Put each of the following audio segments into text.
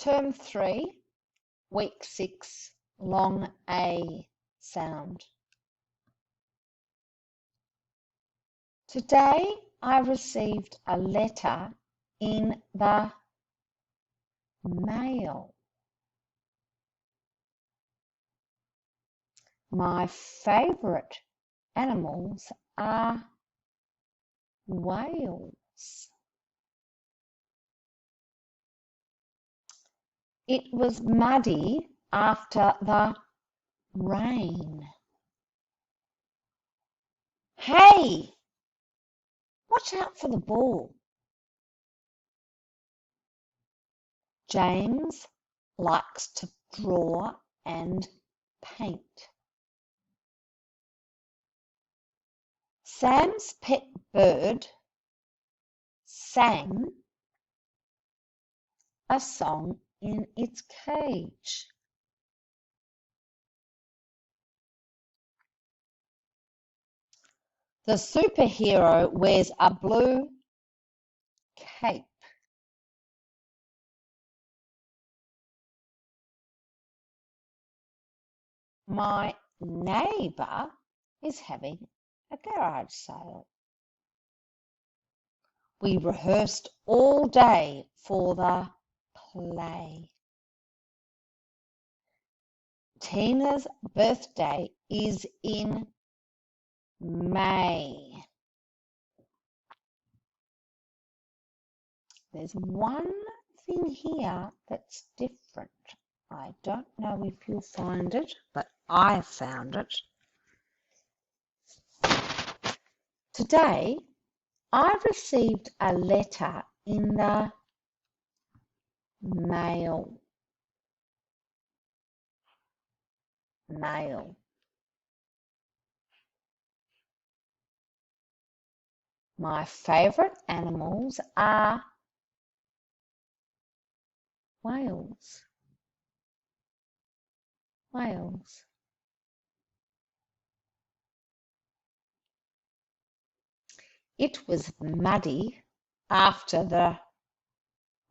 Term 3, Week 6, long A sound. Today I received a letter in the mail. My favourite animals are whales. It was muddy after the rain. Hey! Watch out for the ball. James likes to draw and paint. Sam's pet bird sang a song in its cage. The superhero wears a blue cape. My neighbour is having a garage sale. We rehearsed all day for the play. Tina's birthday is in May. There's one thing here that's different. I don't know if you'll find it, but I found it. Today, I received a letter in the mail. My favourite animals are whales. It was muddy after the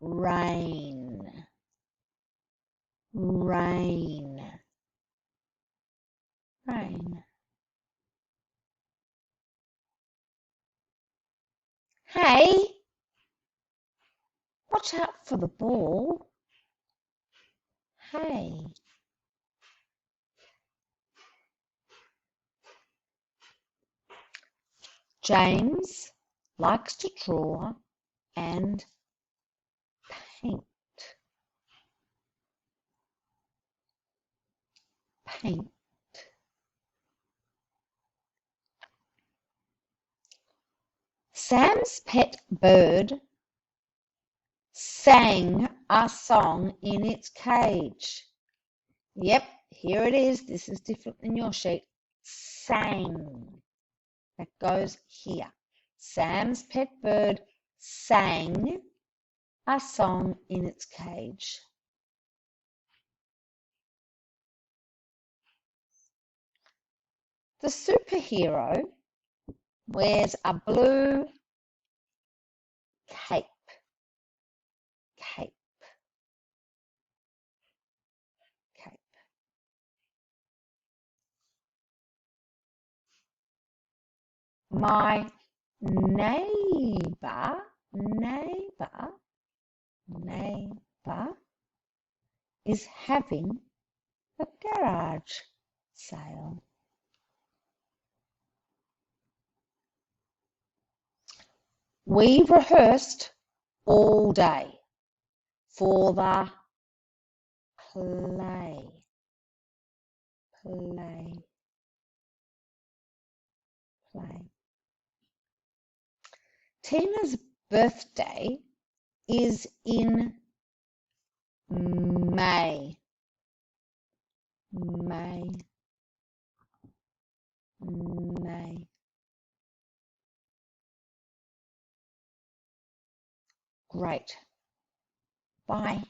rain. Hey, watch out for the ball. Hey. James likes to draw and paint. Sam's pet bird sang a song in its cage. Yep, here it is. This is different than your sheet. Sang. That goes here. Sam's pet bird sang a song in its cage. The superhero wears a blue cape. My neighbour is having a garage sale. We rehearsed all day for the play. Tina's birthday is in May. Great. Bye.